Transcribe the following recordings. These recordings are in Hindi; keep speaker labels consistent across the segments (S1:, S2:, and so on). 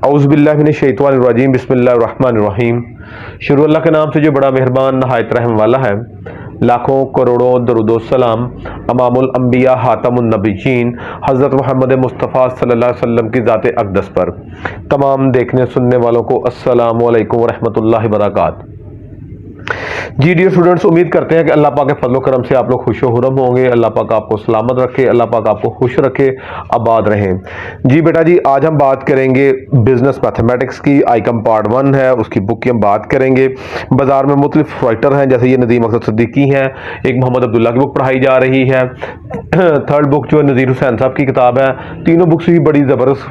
S1: औज़ुबिल्लाहिमिनश्शैतानिर्रजीम बिस्मिल्लाहिर्रहमानिर्रहीम। शुरू अल्लाह के नाम से जो बड़ा मेहरबान नहायत रहम वाला है। लाखों करोड़ों दरूदो सलाम अमामुल अंबिया हातमुन नबीयीन हज़रत मोहम्मद मुस्तफ़ा सल्लल्लाहु अलैहि वसल्लम की ज़ात अक़दस पर तमाम देखने सुनने वालों को अस्सलामु अलैकुम वरहमतुल्लाहि वबरकातुहू। जी डियर स्टूडेंट्स, उम्मीद करते हैं कि अल्लाह पाक के फजल करम से आप लोग खुश खुरम होंगे। अल्लाह पाक आपको सलामत रखे, अल्लाह पाक आपको खुश रखे, आबाद रहें। जी बेटा जी, आज हम बात करेंगे बिजनेस मैथमेटिक्स की। आइकम पार्ट 1 है, उसकी बुक की हम बात करेंगे। बाजार में मुख्तलिफ राइटर हैं, जैसे ये नदीम अख्तर सिद्दीकी हैं, एक मोहम्मद अब्दुल्ला की बुक पढ़ाई जा रही है। थर्ड बुक जो है नज़ीर हुसैन साहब की किताब है। तीनों बुक्स ही बड़ी ज़बरदस्त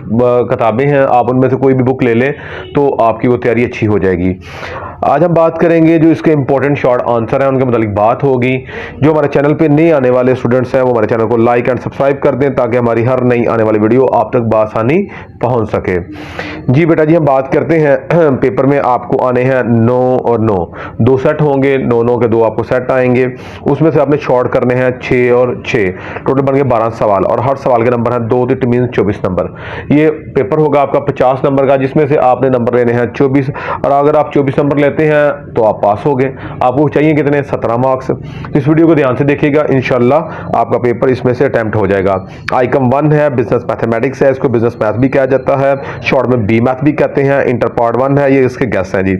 S1: किताबें हैं। आप उनमें से कोई भी बुक ले लें तो आपकी वो तैयारी अच्छी हो जाएगी। आज हम बात करेंगे जो इसके इंपॉर्टेंट शॉर्ट आंसर हैं, उनके मुतालिक बात होगी। जो हमारे चैनल पे नए आने वाले स्टूडेंट्स हैं वो हमारे चैनल को लाइक एंड सब्सक्राइब कर दें ताकि हमारी हर नई आने वाली वीडियो आप तक बआसानी पहुंच सके। जी बेटा जी, हम बात करते हैं। पेपर में आपको आने हैं 9 और 9, 2 सेट होंगे। 9 के 2 आपको सेट आएंगे। उसमें से आपने शॉर्ट करने हैं 6 और 6, टोटल बन गए 12 सवाल और हर सवाल के नंबर हैं 2 तो मीन 24 नंबर। ये पेपर होगा आपका 50 नंबर का, जिसमें से आपने नंबर लेने हैं 24। और अगर आप 24 नंबर लेते हैं तो आप पास हो गए। आपको चाहिए कितने? 17 मार्क्स। इस वीडियो को ध्यान से देखिएगा, इंशाल्लाह आपका पेपर इसमें से अटेम्प्ट हो जाएगा। आइकम 1 है, बिजनेस मैथमेटिक्स है, इसको बिजनेस मैथ भी कहा जाता है, शॉर्ट में बी मैथ भी कहते हैं। इंटर पार्ट 1 है, ये इसके गेस हैं जी।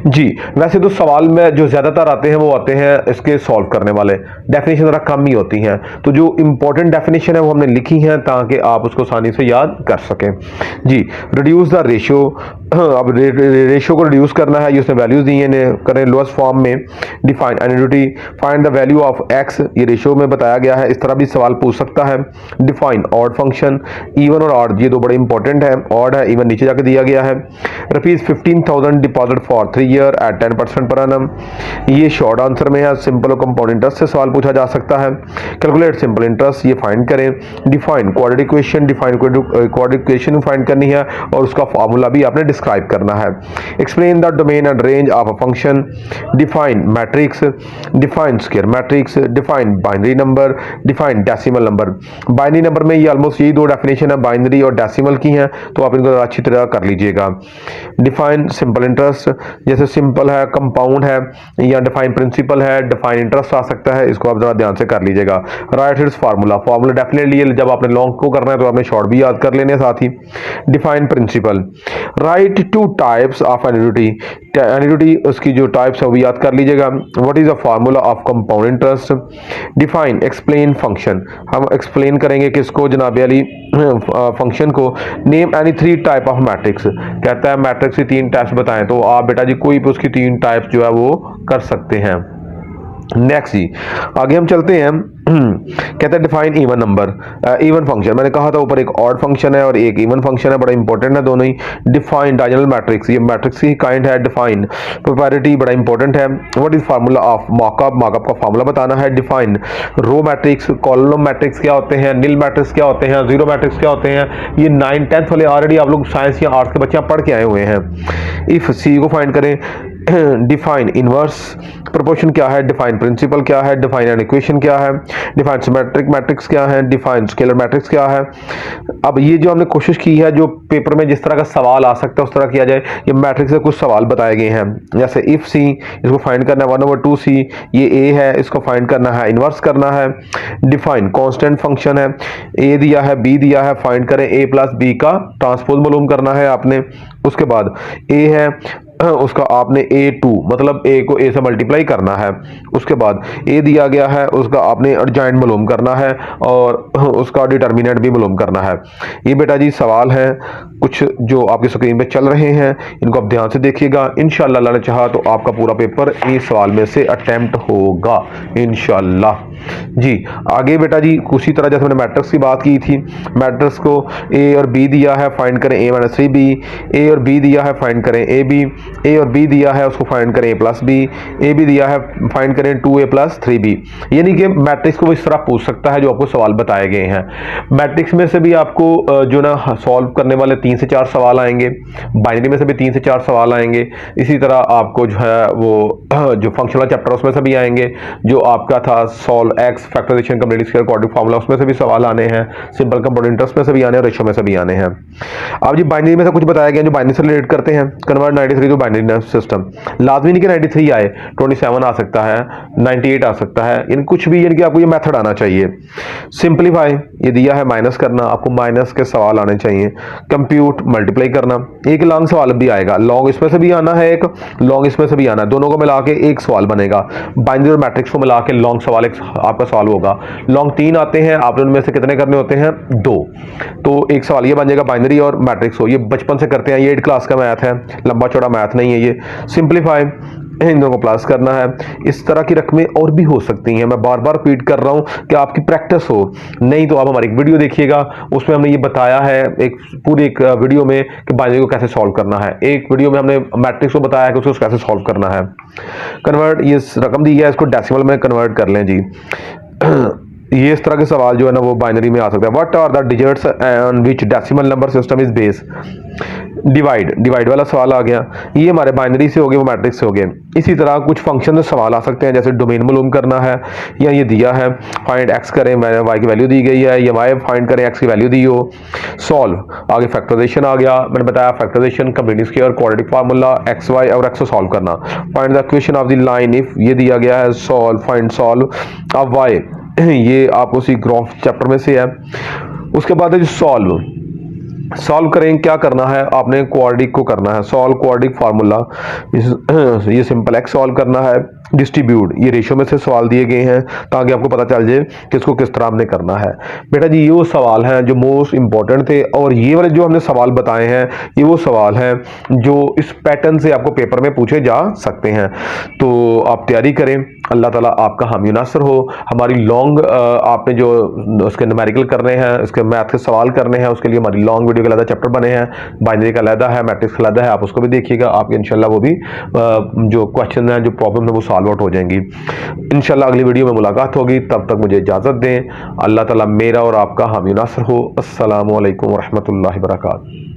S1: जी वैसे तो सवाल में जो ज्यादातर आते हैं वो आते हैं इसके सॉल्व करने वाले, डेफिनेशन जरा कम ही होती हैं। तो जो इंपॉर्टेंट डेफिनेशन है वो हमने लिखी है ताकि आप उसको आसानी से याद कर सकें। जी, रिड्यूस द रेशियो। अब रेशियो को रिड्यूस करना है, ये उसने वैल्यूज दी हैं, करें लोएस्ट फॉर्म में। Define annuity, find the value of x, ये रेशियो में बताया गया है। इस तरह भी सवाल पूछ सकता है। डिफाइन ऑड फंक्शन, इवन और ऑड, ये दो बड़े इंपॉर्टेंट है। ऑड है, इवन नीचे जाके दिया गया है। Rupees 15,000 deposit for 3 year at 10% per annum, ये शॉर्ट आंसर में है। सिंपल और कंपाउंड इंटरेस्ट से सवाल पूछा जा सकता है। कैलकुलेट सिंपल इंटरेस्ट, ये फाइंड करें। Define quadratic equation, define quadratic equation find करनी है और उसका फार्मूला भी आपने डिस्क्राइब करना है। Explain the domain and range of a function, define matrix, define square matrix, define binary number, define decimal number. Binary number में ये ऑलमोस्ट यही 2 डेफिनेशन है, बाइनरी और डेसिमल की हैं, तो आप इनको अच्छी तरह कर लीजिएगा। डिफाइन सिंपल इंटरेस्ट, जैसे सिंपल है, कंपाउंड है, या डिफाइन प्रिंसिपल है, डिफाइन इंटरेस्ट आ सकता है, इसको आप जरा ध्यान से कर लीजिएगा। Right it's formula, formula definitely जब आपने लॉन्ग को करना है तो आपने शॉर्ट भी याद कर लेने साथ ही। Define principal, write 2 types of annuity, annuity उसकी जो टाइप्स है वो याद कर लीजिएगा। What is the formula of compound interest. Define explain function, हम एक्सप्लेन करेंगे किसको? जनाब अली फंक्शन को। Name any 3 type of matrix, कहता है मैट्रिक्स की 3 टाइप्स बताएं, तो आप बेटा जी कोई भी उसकी 3 टाइप्स जो है वो कर सकते हैं। नेक्स्ट जी, आगे हम चलते हैं। कहते हैं define even number, even function, मैंने कहा था ऊपर एक ऑड फंक्शन है और एक इवन फंक्शन है, बड़ा इंपॉर्टेंट है दोनों ही। डिफाइन डायगोनल मैट्रिक्स, ये मैट्रिक्स की काइंड है। डिफाइन प्रोपैरिटी, बड़ा इंपॉर्टेंट है। What is formula of markup, markup का फार्मूला बताना है। Define row matrix, column matrix क्या होते हैं, निल मैट्रिक्स क्या होते हैं, जीरो मैट्रिक्स क्या होते हैं। ये 9th 10th वाले ऑलरेडी आप लोग साइंस या आर्ट्स के बच्चे पढ़ के आए हुए हैं। इफ सी को फाइंड करें। डिफाइन इनवर्स प्रोपोर्शन क्या है, डिफाइन प्रिंसिपल क्या है, डिफाइन एन इक्वेशन क्या है, डिफाइन सिमेट्रिक मैट्रिक्स क्या है, डिफाइन स्केलर मैट्रिक्स क्या है। अब ये जो हमने कोशिश की है, जो पेपर में जिस तरह का सवाल आ सकता है उस तरह किया जाए। ये मैट्रिक्स से कुछ सवाल बताए गए हैं, जैसे इफ सी, इसको फाइंड करना है 1/2c, ये ए है, इसको फाइंड करना है, इनवर्स करना है। डिफाइन कांस्टेंट फंक्शन है, ए दिया है, बी दिया है, फाइंड करें a + b का ट्रांसपोज मालूम करना है आपने। उसके बाद ए है, उसका आपने a2 मतलब a को a से मल्टीप्लाई करना है। उसके बाद a दिया गया है, उसका आपने एडजॉइंट मालूम करना है और उसका डिटर्मिनेंट भी मालूम करना है। ये बेटा जी सवाल है कुछ जो आपकी स्क्रीन पे चल रहे हैं, इनको आप ध्यान से देखिएगा। इंशाल्लाह अल्लाह ने चाहा तो आपका पूरा पेपर इस सवाल में से अटेम्प्ट होगा इंशाल्लाह। जी आगे बेटा जी उसी तरह जैसे मैंने मैट्रिक्स की बात की थी, मैट्रिक्स को a और b दिया है, फाइंड करें a - 3b, a और b दिया है, फाइंड करें ab, ए और बी दिया है उसको फाइंड करें a प्लस बी, ए भी दिया है फाइंड करें 2a प्लस 3b। यानी कि मैट्रिक्स को वो इस तरह पूछ सकता है जो आपको सवाल बताए गए हैं। मैट्रिक्स में से भी आपको जो ना सॉल्व करने वाले 3 से 4 सवाल आएंगे, बाइनरी में से भी 3 से 4 सवाल आएंगे, इसी तरह आपको जो है वो जो फंक्शनल चैप्टर उसमें से भी आएंगे, जो आपका था solve x factorization complete square quadratic formula उसमें से भी सवाल आने हैं, सिंपल कंपाउंड इंटरेस्ट में से भी आने हैं और रेशियो में से भी आने हैं। अब जी बाइनरी में से कुछ बताया गया जो बाइनरी से रिलेट करते हैं, कन्वर्ट 93 टू बाइनरी सिस्टम। लाजमी नहीं कि 93 आए, 27 आ सकता है, 98 आ सकता है, इन कुछ भी, यानी कि आपको ये मेथड आना चाहिए। सिंपलीफाई ये दिया है माइनस करना, आपको माइनस के सवाल आने चाहिए। कंप्यूट मल्टीप्लाई करना, एक लॉन्ग सवाल भी आएगा, लॉन्ग इसमें से भी आना है, एक लॉन्ग इसमें से भी आना है, दोनों को मिला के एक सवाल बनेगा। बाइनरी और मैट्रिक्स को मिला के लॉन्ग सवाल एक आपका सवाल होगा। लॉन्ग 3 आते हैं, आपने उनमें से कितने करने होते हैं? 2। तो एक सवाल ये बन जाएगा बाइनरी और मैट्रिक्स हो। ये बचपन से करते हैं, ये 8 क्लास का मैथ है, लंबा चौड़ा मैथ नहीं है ये। सिंपलीफाई इन दोनों को प्लस करना है। इस तरह की रकमें और भी हो सकती हैं, मैं बार बार रिपीट कर रहा हूं कि आपकी प्रैक्टिस हो। नहीं तो आप हमारी एक वीडियो देखिएगा, उसमें हमने ये बताया है एक पूरी एक वीडियो में कि बाइनरी को कैसे सॉल्व करना है। एक वीडियो में हमने मैट्रिक्स को बताया कि उसको कैसे सॉल्व करना है। कन्वर्ट, ये रकम दी है इसको डेसिमल में कन्वर्ट कर लें जी। ये इस तरह के सवाल जो है ना वो बाइनरी में आ सकता है। What are the digits on which decimal number system is base. Divide वाला सवाल आ गया, ये हमारे बाइनरी से हो गए, वो मैट्रिक्स से हो गए। इसी तरह कुछ फंक्शन में सवाल आ सकते हैं, जैसे डोमेन मालूम करना है, या ये दिया है फाइंड एक्स करें, वाई की वैल्यू दी गई है, या वाई फाइंड करें एक्स की वैल्यू दी हो। सॉल्व आगे फैक्टराइजेशन आ गया, मैंने बताया factorization complete square quadratic formula x y और एक्स को सॉल्व करना। Find the equation of the line if, ये दिया गया है solve find solve of y, ये आपको उसी ग्राफ चैप्टर में से है। उसके बाद है जो सॉल्व करें, क्या करना है आपने? क्वाड्रेटिक को करना है, सॉल्व क्वाड्रेटिक फार्मूला, ये सिंपल एक्स सॉल्व करना है। डिस्ट्रीब्यूट, ये रेशियो में से सवाल दिए गए हैं ताकि आपको पता चल जाए कि इसको किस तरह हमने करना है। बेटा जी ये वो सवाल हैं जो मोस्ट इंपॉर्टेंट थे, और ये वाले जो हमने सवाल बताए हैं ये वो सवाल हैं जो इस पैटर्न से आपको पेपर में पूछे जा सकते हैं। तो आप तैयारी करें, अल्लाह ताला आपका हामी नासर हो। हमारी लॉन्ग आपने जो उसके न्यूमेरिकल करने हैं, उसके मैथ के सवाल करने हैं, उसके लिए हमारी लॉन्ग वीडियो का अलग चैप्टर बने हैं। बाइनरी का अलग है, मैट्रिक्स का अलग है, आप उसको भी देखिएगा, आपके इंशाल्लाह वो भी जो क्वेश्चन हैं, जो प्रॉब्लम है वो सॉल्व आउट हो जाएंगी। इंशाल्लाह अगली वीडियो में मुलाकात होगी, तब तक मुझे इजाज़त दें। अल्लाह ताला मेरा और आपका हामी नासर हो। अस्सलामु अलैकुम व रहमतुल्लाहि व बरकातहू।